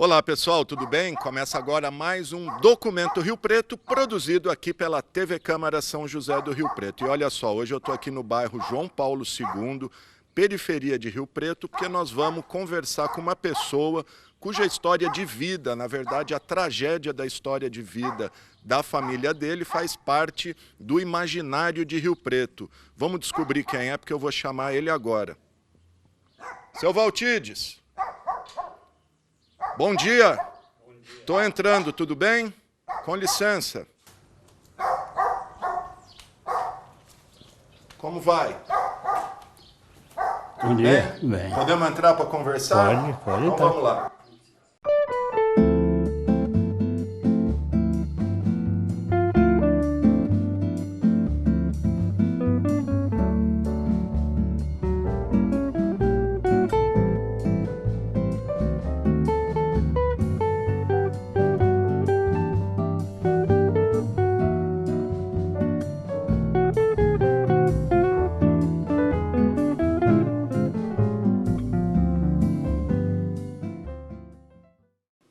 Olá pessoal, tudo bem? Começa agora mais um Documento Rio Preto, produzido aqui pela TV Câmara São José do Rio Preto. E olha só, hoje eu estou aqui no bairro João Paulo II, periferia de Rio Preto, porque nós vamos conversar com uma pessoa cuja história de vida, na verdade a tragédia da história de vida da família dele faz parte do imaginário de Rio Preto. Vamos descobrir quem é, porque eu vou chamar ele agora. Seu Valtides. Bom dia. Estou entrando, tudo bem? Com licença. Como vai? Bom dia. Bem. Podemos entrar para conversar? Pode. Então vamos lá.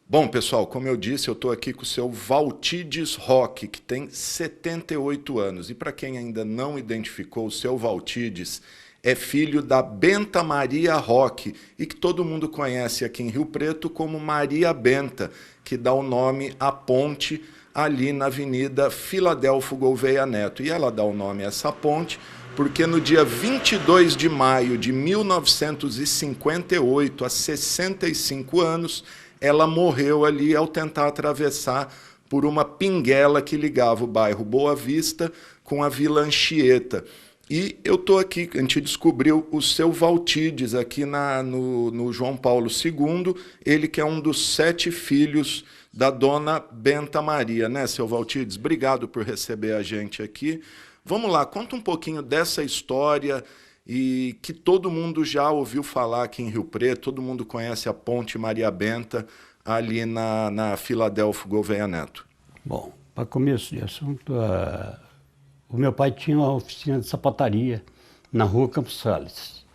Bom, pessoal, como eu disse, eu estou aqui com o seu Valtides Roque, que tem 78 anos. E para quem ainda não identificou, o seu Valtides é filho da Benta Maria Roque, e que todo mundo conhece aqui em Rio Preto como Maria Benta, que dá o nome à ponte ali na Avenida Filadelfo Gouveia Neto. E ela dá o nome a essa ponte porque no dia 22 de maio de 1958, há 65 anos, ela morreu ali ao tentar atravessar por uma pinguela que ligava o bairro Boa Vista com a Vila Anchieta. E eu estou aqui, a gente descobriu o seu Valtides aqui no João Paulo II, ele que é um dos 7 filhos da dona Benta Maria, né, seu Valtides? Obrigado por receber a gente aqui. Vamos lá, conta um pouquinho dessa história e que todo mundo já ouviu falar aqui em Rio Preto, todo mundo conhece a Ponte Maria Benta, ali na Filadelfo Gouveia Neto. Bom, para começo de assunto, o meu pai tinha uma oficina de sapataria na rua Campos Sales.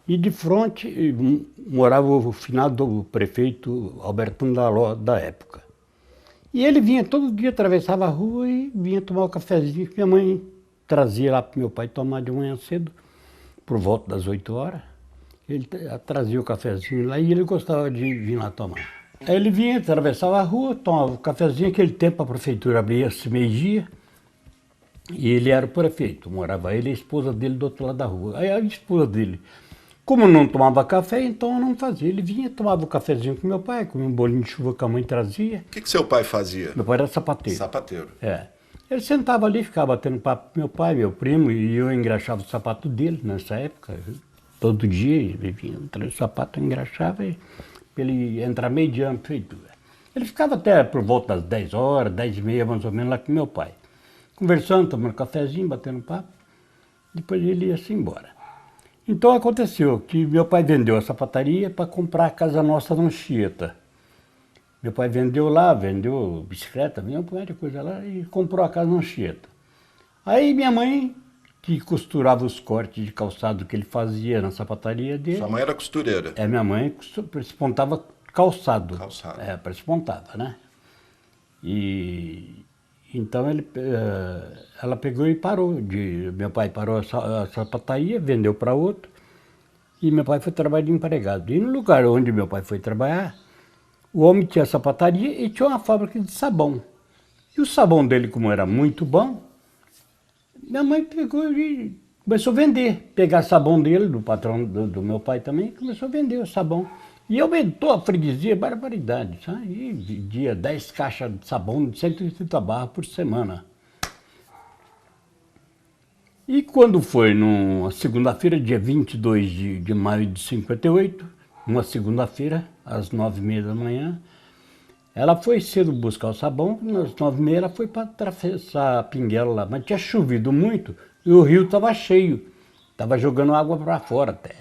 E de frente morava o finado prefeito Albertino da época. E ele vinha todo dia, atravessava a rua e vinha tomar um cafezinho que minha mãe trazia lá para meu pai tomar de manhã cedo, por volta das 8 horas. Ele trazia o cafezinho lá e ele gostava de vir lá tomar. Aí ele vinha, atravessava a rua, tomava o cafezinho, aquele tempo a prefeitura abria-se meio-dia, e ele era o prefeito, morava ele e a esposa dele do outro lado da rua. Aí a esposa dele, como não tomava café, então não fazia. Ele vinha, tomava o cafezinho com meu pai, comia um bolinho de chuva que a mãe trazia. O que seu pai fazia? Meu pai era sapateiro. Sapateiro. É. Ele sentava ali, ficava batendo papo com meu pai, meu primo, e eu engraxava o sapato dele nessa época. Todo dia ele vinha, o sapato, eu engraxava e ele entrar meio dia na prefeitura. Ele ficava até por volta das 10 horas, 10h30 mais ou menos lá com meu pai. Conversando, tomando cafezinho, batendo papo, depois ele ia-se embora. Então aconteceu que meu pai vendeu a sapataria para comprar a casa nossa no Anchieta. Meu pai vendeu lá, vendeu bicicleta, vendeu um monte de coisa lá e comprou a casa no Anchieta. Aí minha mãe, que costurava os cortes de calçado que ele fazia na sapataria dele. Sua mãe era costureira? É, minha mãe espontava calçado. Calçado. É, espontava, né? E então ela pegou e parou. Meu pai parou a sapataria, vendeu para outro, e meu pai foi trabalhar de empregado. E no lugar onde meu pai foi trabalhar, o homem tinha sapataria e tinha uma fábrica de sabão. E o sabão dele, como era muito bom, minha mãe pegou e começou a vender. Pegar sabão dele, do patrão do meu pai também, começou a vender o sabão. E aumentou a freguesia, barbaridade, sabe? E vendia 10 caixas de sabão de 180 barras por semana. E quando foi numa segunda-feira, dia 22 de maio de 58, uma segunda-feira, às 9h30 da manhã, ela foi cedo buscar o sabão, às 9h30 ela foi para atravessar a pinguela lá, mas tinha chovido muito e o rio estava cheio, estava jogando água para fora até.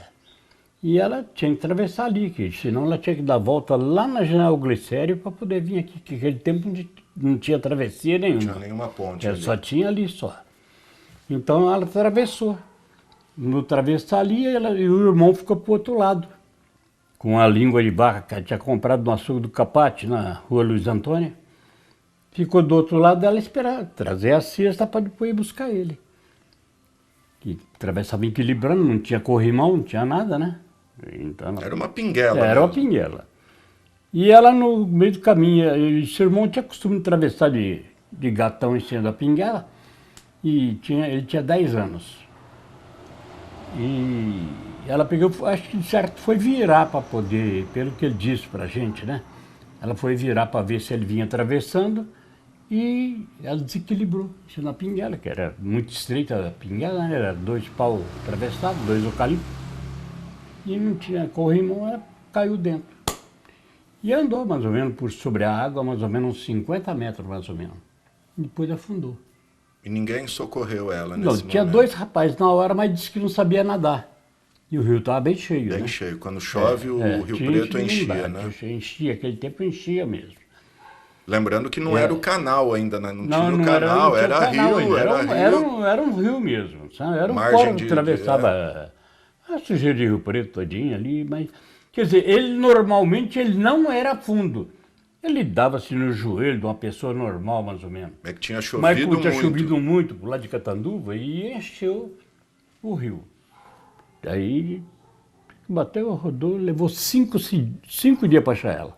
E ela tinha que atravessar ali, senão ela tinha que dar volta lá na General Glicério para poder vir aqui, que naquele tempo não tinha travessia nenhuma. Não tinha nenhuma ponte ali. Só tinha ali só. Então ela atravessou. No atravessar ali, e o irmão ficou para o outro lado. com a língua de vaca que tinha comprado no açougue do Capate, na rua Luiz Antônio. Ficou do outro lado dela esperar, trazer a cesta para depois ir buscar ele. Que atravessava equilibrando, não tinha corrimão, não tinha nada, né? Então, Era uma pinguela. era uma pinguela. E ela no meio do caminho, esse irmão tinha costume de atravessar de gatão em cima da pinguela, e ele tinha 10 anos. E ela pegou, acho que de certo foi virar para poder, pelo que ele disse pra gente, né? Ela foi virar para ver se ele vinha atravessando e ela desequilibrou em cima da pinguela, que era muito estreita a pinguela, né? Era 2 paus atravessados, 2 eucaliptos. E não tinha corrimão, ela caiu dentro. E andou mais ou menos por sobre a água, mais ou menos uns 50 metros, mais ou menos. Depois afundou. E ninguém socorreu ela nesse momento? Não, tinha 2 rapazes na hora, mas disse que não sabia nadar. E o rio estava bem cheio, Bem né? cheio. Quando chove, o Rio Preto enchia, né? Enchia, aquele tempo enchia mesmo. Lembrando que não era o canal ainda, né? Não tinha o não canal, era canal rio, ainda. Era um rio mesmo, sabe? Era um Margem córrego que atravessava a sujeira de Rio Preto todinha ali, mas... Quer dizer, ele normalmente não era fundo. Ele dava-se no joelho de uma pessoa normal, mais ou menos. É que tinha chovido Mas muito. tinha chovido muito por lá de Catanduva e encheu o rio. Daí bateu, rodou, levou 5 dias para achar ela.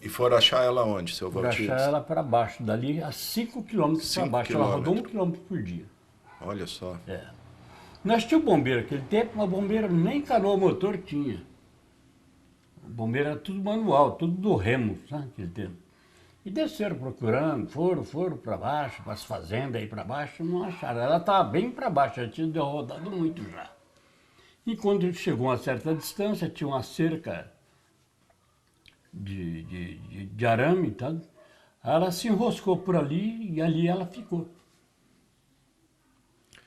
E foram achar ela onde, seu Para Valtides? achar ela para baixo, dali a 5 quilômetros para baixo. Ela rodou 1 quilômetro por dia. Olha só. É. Nós tínhamos bombeiro naquele tempo, mas bombeiro nem canoa motor tinha. O bombeiro era tudo manual, tudo do remo, sabe, naquele tempo. E desceram procurando, foram para baixo, para as fazendas aí para baixo, não acharam. Ela estava bem para baixo, já tinha rodado muito já. E quando chegou a uma certa distância, tinha uma cerca de arame, tá? Ela se enroscou por ali e ali ela ficou.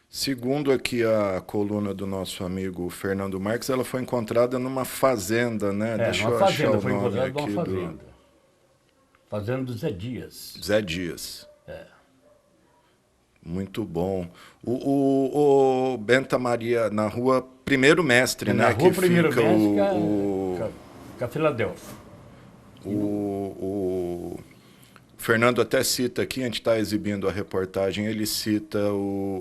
Segundo aqui a coluna do nosso amigo Fernando Marques, ela foi encontrada numa fazenda, né? Deixa numa eu fazenda, achar o foi nome encontrada aqui numa fazenda. Fazenda do Zé Dias. Zé Dias. É. Muito bom. O Benta Maria, na rua Primeiro Mestre, né? Na rua que Primeiro fica Mestre, com a Filadélfia. O Fernando até cita aqui, a gente está exibindo a reportagem, ele cita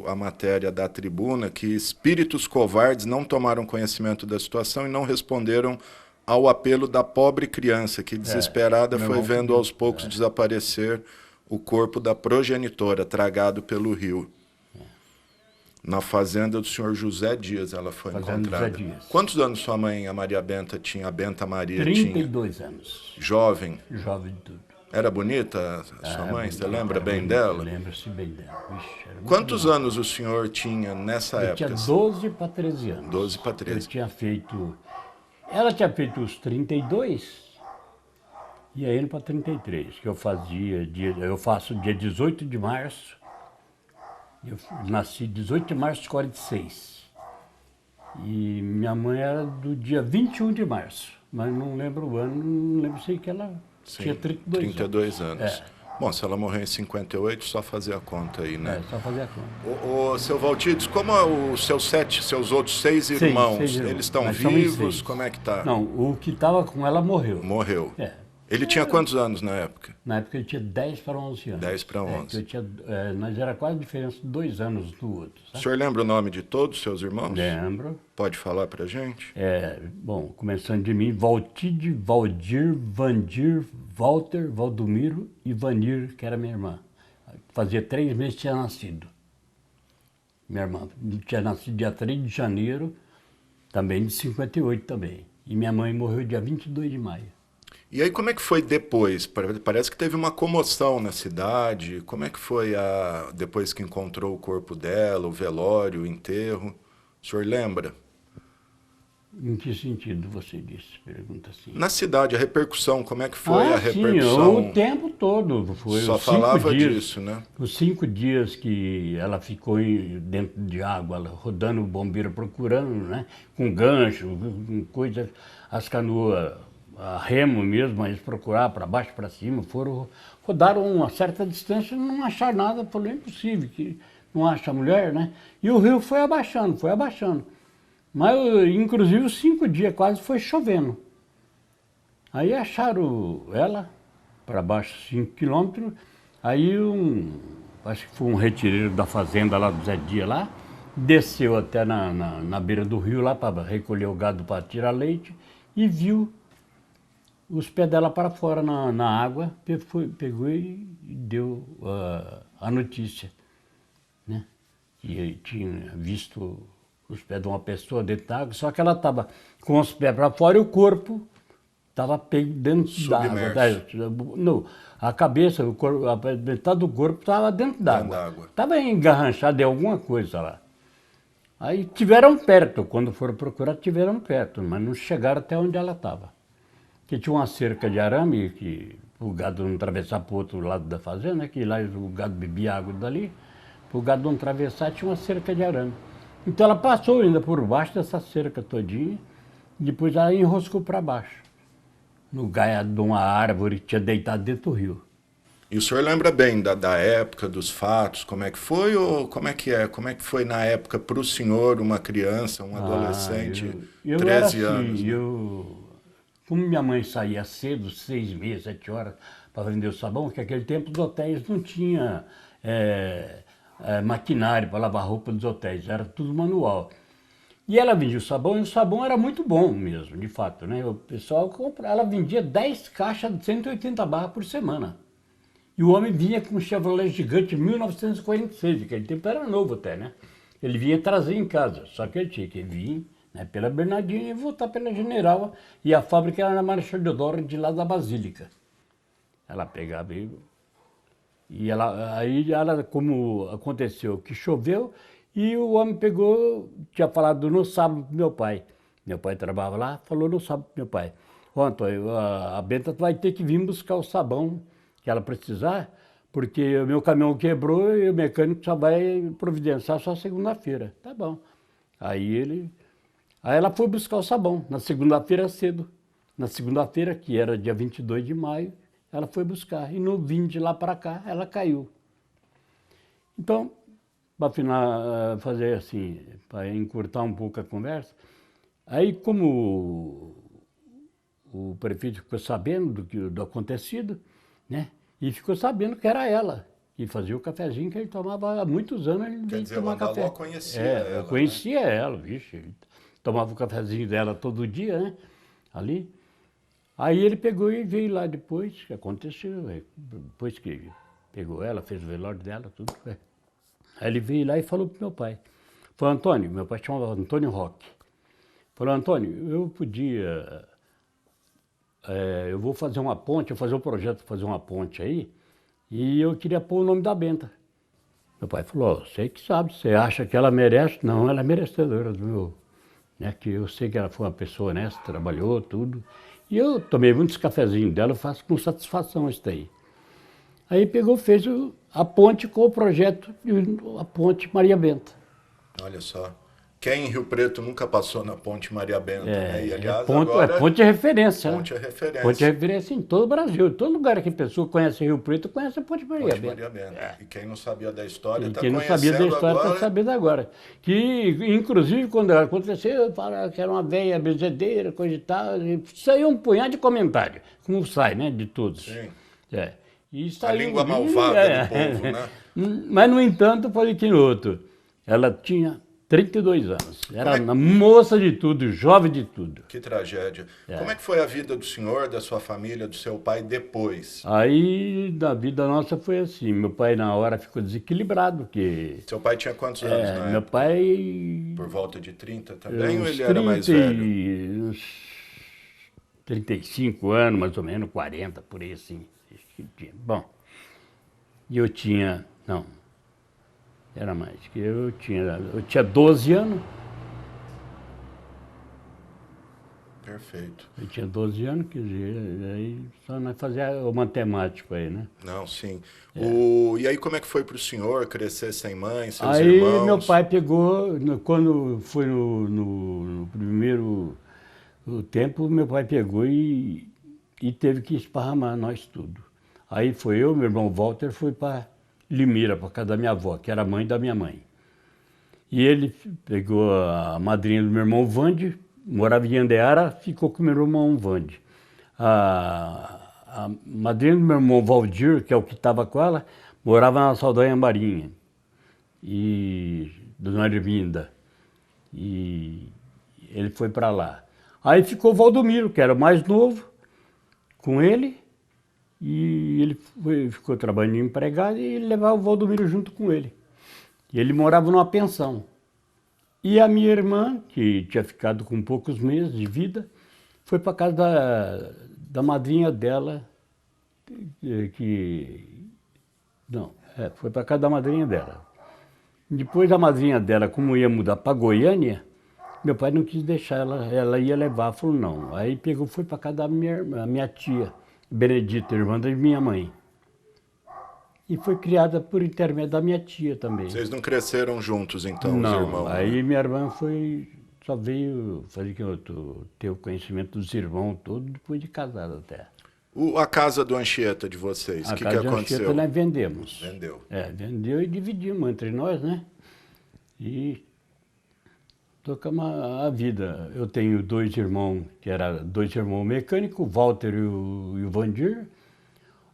a matéria da Tribuna, que espíritos covardes não tomaram conhecimento da situação e não responderam ao apelo da pobre criança, que desesperada foi vendo aos poucos desaparecer o corpo da progenitora, tragado pelo rio. Na fazenda do senhor José Dias ela foi encontrada. José Dias. Quantos anos sua mãe, a Maria Benta, tinha? A Benta Maria 32 tinha? anos. Jovem. Jovem de tudo. Era bonita a sua mãe? Você lembra bem dela? Lembro-se bem dela. Vixe, Quantos anos o senhor tinha nessa época? Eu tinha 12 para 13 anos. 12 para 13. Eu tinha feito... Ela tinha feito os 32 e aí indo para 33, que eu faço dia 18 de março. Eu nasci 18 de março de 46. E minha mãe era do dia 21 de março, mas não lembro o ano, não lembro se que ela tinha 32 anos. É. Bom, se ela morreu em 58, só fazer a conta aí, né? Só fazer a conta. O seu Valtides, como os seus outros 6 irmãos, eles estão vivos? Como é que tá? Não, o que estava com ela morreu. Morreu. É. Ele tinha quantos anos na época? Na época ele tinha 10 para 11 anos. 10 para 11. Nós era quase a diferença de 2 anos do outro. Sabe? O senhor lembra o nome de todos os seus irmãos? Lembro. Pode falar pra gente? Bom, começando de mim, Valtide, Valdir, Vandir, Walter, Valdomiro e Vanir, que era minha irmã. Fazia 3 meses que tinha nascido. Minha irmã tinha nascido dia 3 de janeiro, também de 58 também. E minha mãe morreu dia 22 de maio. E aí como é que foi depois? Parece que teve uma comoção na cidade. Como é que foi depois que encontrou o corpo dela, o velório, o enterro? O senhor lembra? Em que sentido você disse? Pergunta assim. Na cidade, a repercussão, como é que foi a repercussão? Sim, o tempo todo. Foi só os 5 falava dias, disso, né? Os 5 dias que ela ficou dentro de água, rodando o bombeiro procurando, né? Com gancho, com coisas, as canoas a remo mesmo, eles procuraram para baixo, para cima, rodaram uma certa distância e não acharam nada, falou, é impossível, que não acha a mulher, né? E o rio foi abaixando, foi abaixando. Mas, inclusive, os 5 dias quase foi chovendo. Aí acharam ela para baixo 5 quilômetros. Aí acho que foi um retireiro da fazenda lá do Zé Dia lá, desceu até na beira do rio lá para recolher o gado para tirar leite e viu os pés dela para fora na água, pegou e deu a notícia, né? E tinha visto os pés de uma pessoa dentro da água, só que ela estava com os pés para fora e o corpo estava dentro da água. Não, a cabeça, a metade do corpo estava dentro d'água. Estava engarranchado em alguma coisa lá. Aí tiveram perto, quando foram procurar, tiveram perto, mas não chegaram até onde ela estava. Que tinha uma cerca de arame, que o gado não atravessar para o outro lado da fazenda, que lá o gado bebia água dali, para o gado não atravessar tinha uma cerca de arame. Então ela passou ainda por baixo dessa cerca todinha, depois ela enroscou para baixo, no galho de uma árvore que tinha deitado dentro do rio. E o senhor lembra bem da época, dos fatos, como é que foi ou como é que é? Como é que foi na época para o senhor, uma criança, um adolescente, eu 13 era assim, anos? Né? Como minha mãe saía cedo, 6 meses, 7 horas, para vender o sabão, que naquele tempo os hotéis não tinham maquinário para lavar roupa dos hotéis, era tudo manual. E ela vendia o sabão, e o sabão era muito bom mesmo, de fato, né? O pessoal ela vendia 10 caixas de 180 barras por semana. E o homem vinha com um Chevrolet gigante 1946, naquele tempo era novo até, né? Ele vinha trazer em casa, só que ele tinha que vir, né, pela Bernardina e voltar pela General, e a fábrica era na Marechal Deodoro, de lá da Basílica. Ela pegava e ela, como aconteceu, que choveu, e o homem pegou, tinha falado no sábado pro meu pai. Meu pai trabalhava lá, falou no sábado pro meu pai: ó, Antônio, a Benta vai ter que vir buscar o sabão que ela precisar, porque o meu caminhão quebrou e o mecânico só vai providenciar só segunda-feira. Tá bom. Aí ela foi buscar o sabão, na segunda-feira cedo. Na segunda-feira, que era dia 22 de maio, ela foi buscar. E no vindo de lá para cá, ela caiu. Então, para fazer assim, para encurtar um pouco a conversa, aí como o prefeito ficou sabendo do acontecido, né? E ficou sabendo que era ela. E fazia o cafezinho que ele tomava há muitos anos. Ele Quer dizer, tomar café. Conhecia ela, eu conhecia ela, vixe. Ele tomava o cafezinho dela todo dia, né? Ali. Aí ele pegou e veio lá depois, que aconteceu. Depois que pegou ela, fez o velório dela, tudo. Aí ele veio lá e falou pro meu pai. Falou: Antônio, meu pai chamava Antônio Roque. Falou: Antônio, eu podia... eu vou fazer uma ponte, eu vou fazer um projeto para fazer uma ponte aí, e eu queria pôr o nome da Benta. Meu pai falou: você que sabe, você acha que ela merece? Não, ela é merecedora do meu, né? Que eu sei que ela foi uma pessoa honesta, trabalhou, tudo. E eu tomei muitos cafezinhos dela, eu faço com satisfação isso daí. Aí pegou, fez a ponte com o projeto, a ponte Maria Benta. Olha só. Quem em Rio Preto nunca passou na ponte Maria Benta, né? E, aliás, ponte é referência, ponte é referência. Ponte é referência em todo o Brasil. Todo lugar que a pessoa conhece Rio Preto, conhece a ponte Maria Benta. E quem não sabia da história está conhecendo agora. Quem não sabia da história está sabendo agora. Que, inclusive, quando aconteceu, falaram que era uma velha benzedeira, coisa e tal. Saiu um punhado de comentário, como sai, né, de todos. Sim. E a língua malvada do povo, né? Mas, no entanto, foi que outro. Ela tinha 32 anos. Era moça de tudo, jovem de tudo. Que tragédia. Como é que foi a vida do senhor, da sua família, do seu pai depois? Aí, da vida nossa foi assim. Meu pai, na hora, ficou desequilibrado. Seu pai tinha quantos anos na meu época? pai... Por volta de 30 também, ou ele era mais velho? Uns 35 anos, mais ou menos, 40, por aí assim. Bom, e eu tinha... Não, era mais, que eu tinha 12 anos. Perfeito. Eu tinha 12 anos, quer dizer, aí só nós fazia o matemático aí, né? Não, sim. E aí como é que foi para o senhor crescer sem mãe, seus aí irmãos? Aí meu pai pegou, quando foi no primeiro tempo, meu pai pegou e teve que esparramar nós tudo. Aí foi eu, meu irmão Walter, foi para Limeira, para casa da minha avó, que era a mãe da minha mãe. E ele pegou a madrinha do meu irmão, Vande, morava em Andeara, ficou com o meu irmão Vande. A madrinha do meu irmão Valdir, que é o que estava com ela, morava na Saldanha Marinha, e Dona Arvinda. E ele foi para lá. Aí ficou o Valdomiro, que era o mais novo, com ele, e ele ficou trabalhando de empregado e ele levava o Valdomiro junto com ele. E ele morava numa pensão. E a minha irmã, que tinha ficado com poucos meses de vida, foi para casa da madrinha dela, foi para casa da madrinha dela. Depois a madrinha dela, como ia mudar para Goiânia, meu pai não quis deixar ela ia levar, falou não. Aí foi para casa da minha tia, Benedita, irmã da minha mãe. E foi criada por intermédio da minha tia também. Vocês não cresceram juntos, então, não, os irmãos? Aí minha irmã só veio fazer ter o conhecimento dos irmãos todos depois de casada até. A casa do Anchieta de vocês, o que aconteceu? A casa do Anchieta nós vendemos. Vendeu. Vendeu e dividimos entre nós, né? E tocamos a vida. Eu tenho dois irmãos, que eram dois irmãos mecânicos, o Walter e o Vandir.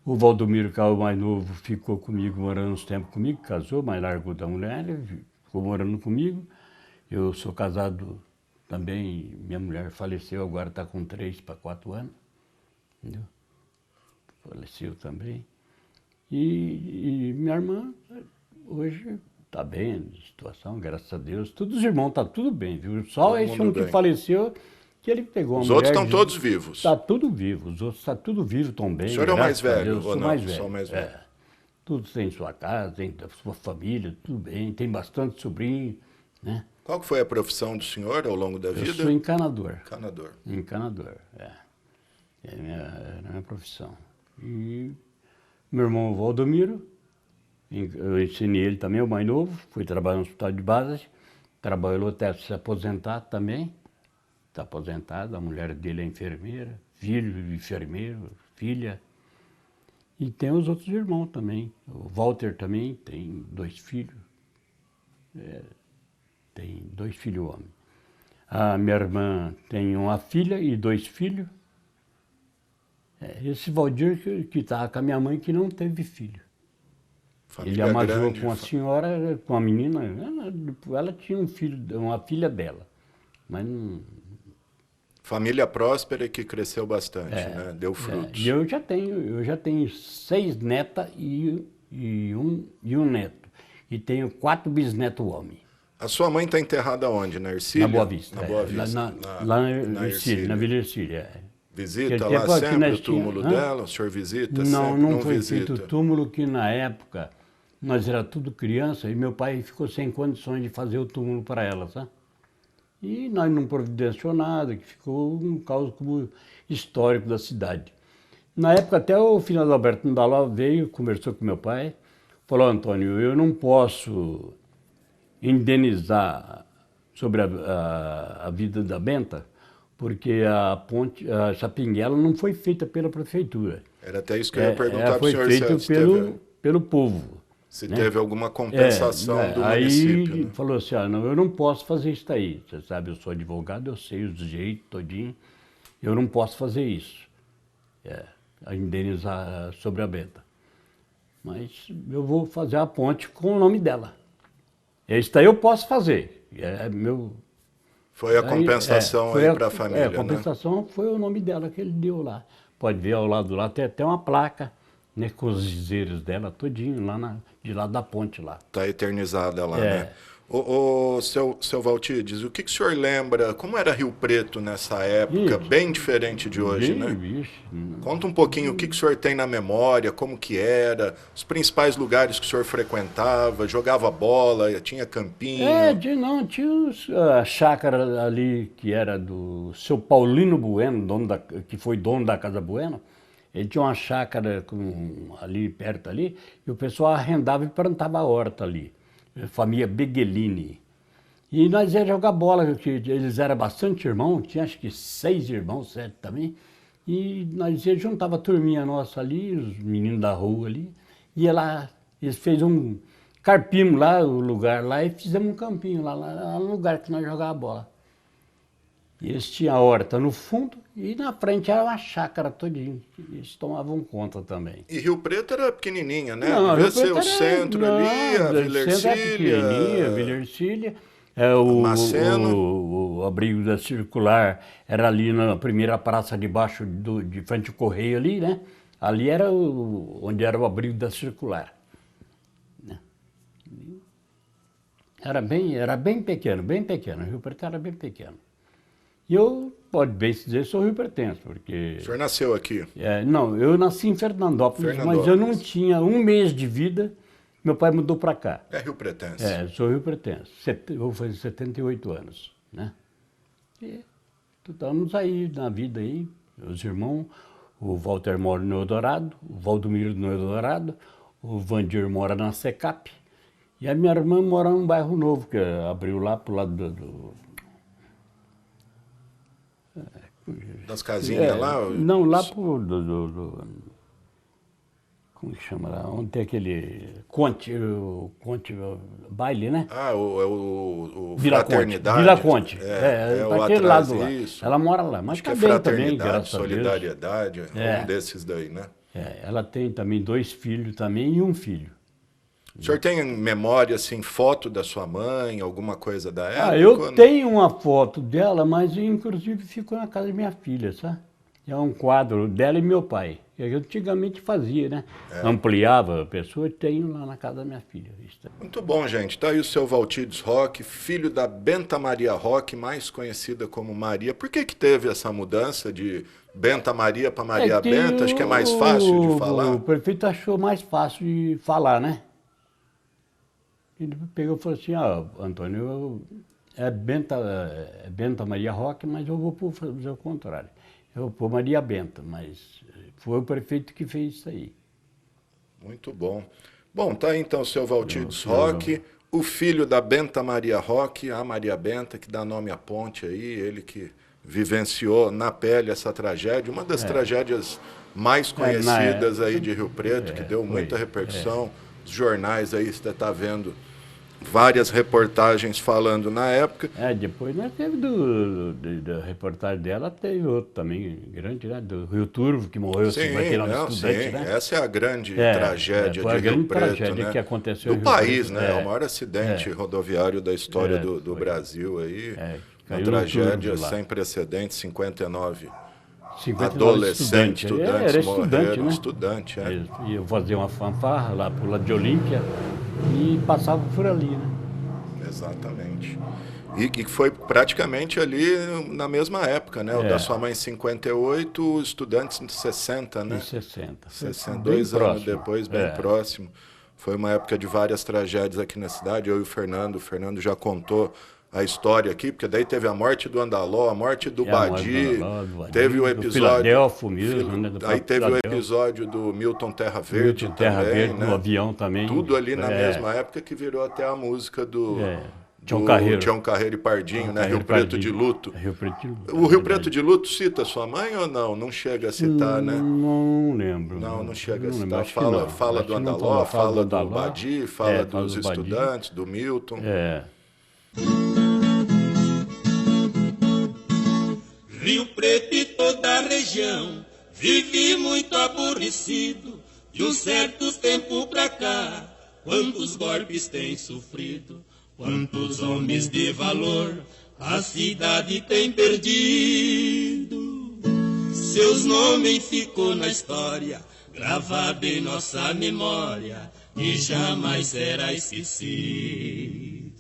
O Valdomiro, que é o mais novo, ficou comigo, morando uns tempos comigo, casou, mas largou da mulher, ficou morando comigo. Eu sou casado também, minha mulher faleceu, agora está com 3 para 4 anos, entendeu? Faleceu também. E minha irmã, hoje, está bem, situação, graças a Deus. Todos os irmãos estão tudo bem, viu? Só esse um que faleceu, que ele pegou uma mulher. Os outros estão todos vivos? Está tudo vivo, os outros estão tudo vivos, estão bem. O senhor é o mais velho ou não? Mais velho. Sou mais velho. Tudo tem sua casa, tem sua família, tudo bem, tem bastante sobrinho, né? Qual que foi a profissão do senhor ao longo da vida? Eu sou encanador. Encanador. Encanador, É a minha profissão. E meu irmão Valdomiro, eu ensinei ele também, o mais novo, fui trabalhar no hospital de base, trabalhou até se aposentar também. Está aposentado, a mulher dele é enfermeira, filho enfermeiro, filha. E tem os outros irmãos também. O Walter também tem 2 filhos. Tem 2 filhos homens. A minha irmã tem uma filha e 2 filhos. Esse Valdir que estava com a minha mãe que não teve filho. Família ele amasou grande, com uma senhora, com uma menina, ela tinha um filho, uma filha dela. Mas não... Família próspera que cresceu bastante, né? Deu frutos. E eu já tenho 6 netas e um neto. E tenho 4 bisnetos homens. A sua mãe está enterrada onde? Na Ercília? Na Boa Vista. Na Boa Vista. Lá na Ercília, na Vila Ercília. Visita lá sempre o túmulo dela? O senhor visita sempre? Não foi feito o túmulo, que na época nós era tudo criança e meu pai ficou sem condições de fazer o túmulo para ela, sabe? E nós não providenciou nada, que ficou um caos como histórico da cidade. Na época até o finado Alberto Ndaló veio, conversou com meu pai, falou, Antônio, eu não posso indenizar sobre a vida da Benta, porque a ponte, essa pinguela não foi feita pela prefeitura. Era até isso que eu ia perguntar para o senhor. Foi feito pelo povo. Se teve alguma compensação do município. Aí né? falou assim, não, eu não posso fazer isso aí. Você sabe, eu sou advogado, eu sei os jeitos todinho. Eu não posso fazer isso. A indenizar sobre a Benta. Mas eu vou fazer a ponte com o nome dela. Isso aí eu posso fazer. Foi a compensação aí para a família, a compensação, né? Foi o nome dela que ele deu lá. Pode ver ao lado lá, tem até uma placa, né, com os dizeres dela todinho, de lado da ponte lá. Está eternizada lá, né? Seu Valtides, o que o senhor lembra? Como era Rio Preto nessa época? Bem diferente de hoje, né? Conta um pouquinho o que o senhor tem na memória, como que era, os principais lugares que o senhor frequentava, jogava bola, tinha campinho. Tinha a chácara ali que era do seu Paulino Bueno, que foi dono da Casa Bueno. Ele tinha uma chácara ali perto ali, e o pessoal arrendava e plantava a horta ali. Família Beghelini. E nós íamos jogar bola, eles eram bastante irmãos, tinha acho que 6 irmãos, 7 também. E nós juntava a turminha nossa ali, os meninos da rua ali, ia lá, eles fez carpimos lá o lugar lá e fizemos um campinho lá no lugar que nós jogávamos bola. E eles tinham a horta no fundo e na frente era uma chácara todinha. Eles tomavam conta também. E Rio Preto era pequenininha, né? Não, Devia Rio ser Preto o centro ali, a Vila o centro é pequenininha, Vila Ercília. O abrigo da Circular era ali na primeira praça debaixo de frente ao Correio ali, né? Ali era onde era o abrigo da Circular. Era bem pequeno, Rio Preto era bem pequeno. E eu, pode bem se dizer, sou rio-pretense, porque... O senhor nasceu aqui? Não, eu nasci em Fernandópolis, mas eu não tinha um mês de vida, meu pai mudou para cá. É rio-pretense? Sou rio-pretense. Vou fazer 78 anos, né? E estamos aí na vida aí, os irmãos, o Walter mora no Eldorado, o Valdomiro no Eldorado, o Vandir mora na Secap, e a minha irmã mora num bairro novo, que abriu lá pro lado das casinhas lá? Não, lá pro... como que chama lá? Onde tem aquele... Conte, baile, né? Ah, o Vila Fraternidade. Vila Conte. O aquele atrás, lado lá. isso. Ela mora lá, mas Acho que tá é bem também, Fraternidade, graças a Deus. Solidariedade, um desses daí, né? Ela tem também 2 filhos também e um filho. O senhor tem memória, assim, foto da sua mãe, alguma coisa da época? Eu tenho uma foto dela, mas inclusive ficou na casa da minha filha, sabe? É um quadro dela e meu pai, que eu antigamente fazia, né? Ampliava a pessoa, e tenho lá na casa da minha filha. Muito bom, gente. Tá aí o seu Valtides Roque, filho da Benta Maria Roque, mais conhecida como Maria. Por que teve essa mudança de Benta Maria para Maria Benta? Acho que é mais fácil de falar. O prefeito achou mais fácil de falar, né? Ele pegou e falou assim, Antônio, é Benta Maria Roque, mas eu vou fazer o contrário. Eu vou pôr Maria Benta, mas foi o prefeito que fez isso aí. Muito bom. Bom, tá aí então o seu Valtides Roque, o filho da Benta Maria Roque, a Maria Benta, que dá nome à ponte aí, ele que vivenciou na pele essa tragédia, uma das tragédias mais conhecidas aí de Rio Preto, que deu muita repercussão. Os jornais aí, você está vendo várias reportagens falando na época. Depois nós teve da reportagem dela, teve outro também grande, né? Do Rio Turvo, que morreu 59 estudantes, né? Essa é a grande tragédia de Rio Preto, né? Que aconteceu do país, né? É o maior acidente rodoviário da história do Brasil aí. Uma tragédia sem precedentes, 59 adolescentes, estudantes morreram, estudante, né? Ia fazer uma fanfarra lá pro lado de Olímpia e passava por ali, né? Exatamente. E foi praticamente ali na mesma época, né? O da sua mãe em 58, estudantes em 60, né? Em 60. 62 anos depois, bem próximo. Foi uma época de várias tragédias aqui na cidade. Eu e o Fernando já contou a história aqui, porque daí teve a morte do Andaló, a morte do Badi, teve o episódio... mesmo, né? Aí teve o episódio do Milton Terra Verde também, né? Do avião também. Tudo ali na mesma época, que virou até a música do Tião Carreiro e Pardinho, né? Rio Preto de Luto. Rio Preto de Luto. O Rio Preto de Luto cita sua mãe ou não? Não chega a citar, né? Não lembro. Não chega a citar. Fala do Andaló, fala do Badi, fala dos estudantes, do Milton. Rio Preto e toda a região vive muito aborrecido de um certo tempo pra cá. Quantos golpes tem sofrido, quantos homens de valor a cidade tem perdido. Seus nomes ficou na história, gravado em nossa memória, e jamais será esquecido.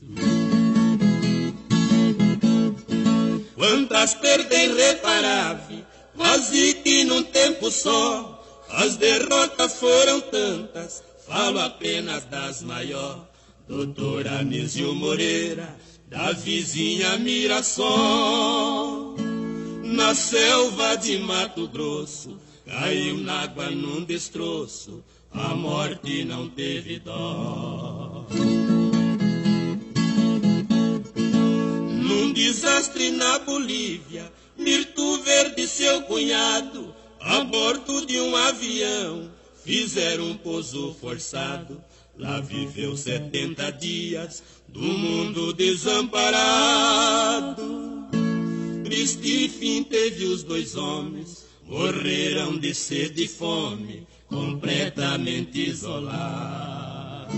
Quantas perdas irreparáveis, quase que num tempo só. As derrotas foram tantas, falo apenas das maiores. Doutor Anísio Moreira, da vizinha Mirassol. Na selva de Mato Grosso, caiu na água num destroço, a morte não teve dó. Num desastre na Bolívia, Mirto Verde e seu cunhado, a bordo de um avião, fizeram um pouso forçado lá viveu 70 dias do mundo desamparado. Triste fim teve os dois homens, morreram de sede e fome, completamente isolados.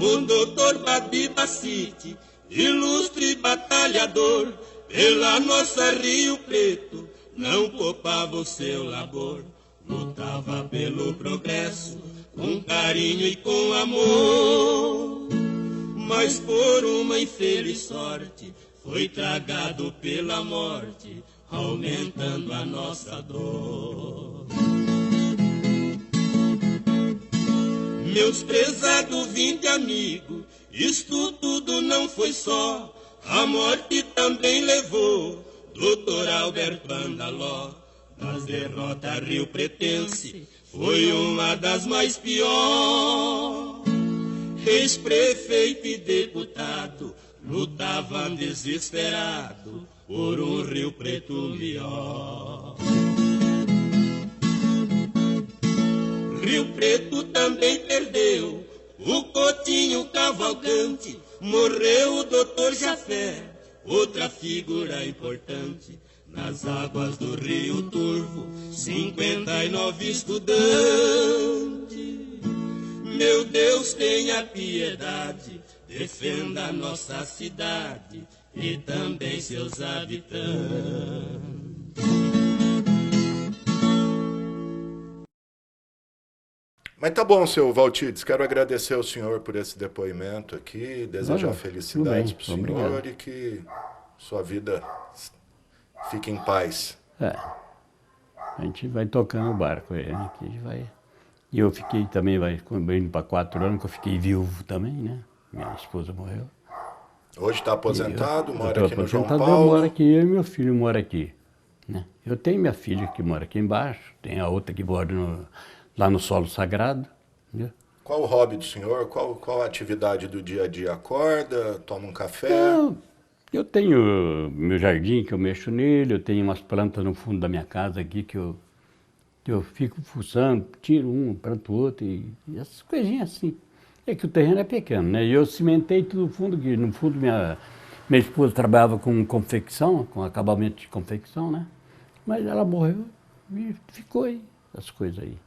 O doutor Babi Bacite, ilustre batalhador, pela nossa Rio Preto, não poupava o seu labor, lutava pelo progresso, com carinho e com amor. Mas por uma infeliz sorte, foi tragado pela morte, aumentando a nossa dor. Meus prezados 20 amigos, isto tudo não foi só, a morte também levou doutor Alberto Andaló. Das derrotas Rio Pretense, foi uma das mais piores. Ex-prefeito e deputado lutavam desesperado por um Rio Preto melhor. Rio Preto também perdeu o Coutinho Cavalcante, morreu o doutor Jafé, outra figura importante. Nas águas do Rio Turvo, 59 estudantes. Meu Deus, tenha piedade, defenda a nossa cidade e também seus habitantes. Mas tá bom, seu Valtides, quero agradecer ao senhor por esse depoimento aqui, desejar felicidades para o senhor. Obrigado. E que sua vida fique em paz. A gente vai tocando o barco aí, né? Que a gente vai... E eu fiquei também, indo para 4 anos, que eu fiquei viúvo também, né? Minha esposa morreu. Hoje está aposentado, mora aqui no João Paulo? Eu moro aqui, eu e meu filho moram aqui. Né? Eu tenho minha filha que mora aqui embaixo, tem a outra que mora lá no Solo Sagrado. Entendeu? Qual o hobby do senhor? Qual a atividade do dia a dia? Acorda, toma um café? Eu tenho meu jardim que eu mexo nele, eu tenho umas plantas no fundo da minha casa aqui que eu fico fuçando, tiro um, planto outro e essas coisinhas assim. É que o terreno é pequeno, né? E eu cimentei tudo no fundo, que no fundo minha esposa trabalhava com confecção, com acabamento de confecção, né? Mas ela morreu e ficou aí, as coisas aí.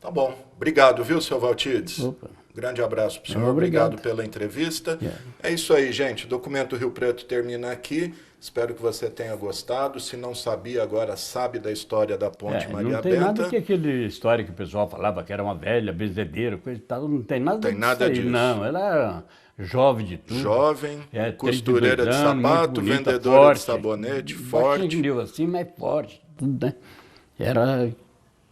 Tá bom. Obrigado, viu, seu Valtides? Opa. Grande abraço para o senhor. Obrigado pela entrevista. É isso aí, gente. O Documento Rio Preto termina aqui. Espero que você tenha gostado. Se não sabia, agora sabe da história da Ponte Maria Benta. Não tem nada que aquele história que o pessoal falava que era uma velha, bezedeira, coisa e tal. Não tem nada disso. Não, ela era jovem de tudo. Jovem, costureira de sapato, bonita, vendedora forte, de sabonete, forte. Assim, mas forte, tudo, né? Era...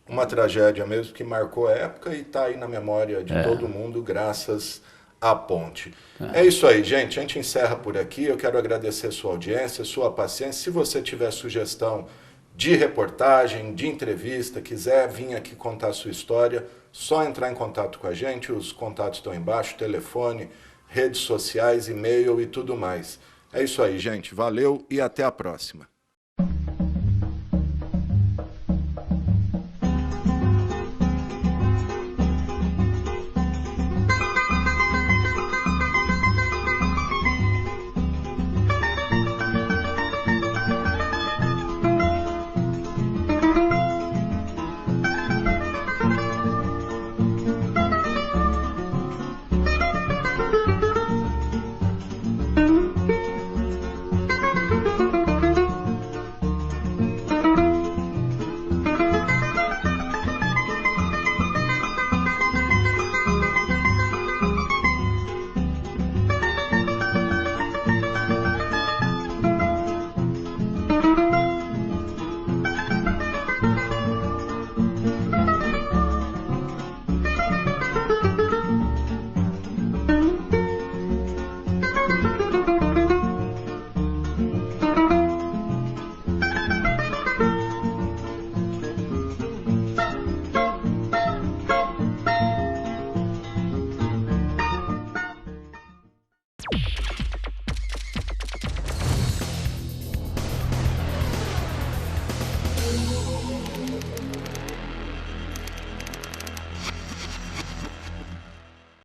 uma tragédia mesmo que marcou a época e está aí na memória de todo mundo, graças à ponte. É isso aí, gente. A gente encerra por aqui. Eu quero agradecer sua audiência, sua paciência. Se você tiver sugestão de reportagem, de entrevista, quiser vir aqui contar a sua história, só entrar em contato com a gente. Os contatos estão embaixo, telefone, redes sociais, e-mail e tudo mais. É isso aí, gente. Valeu e até a próxima.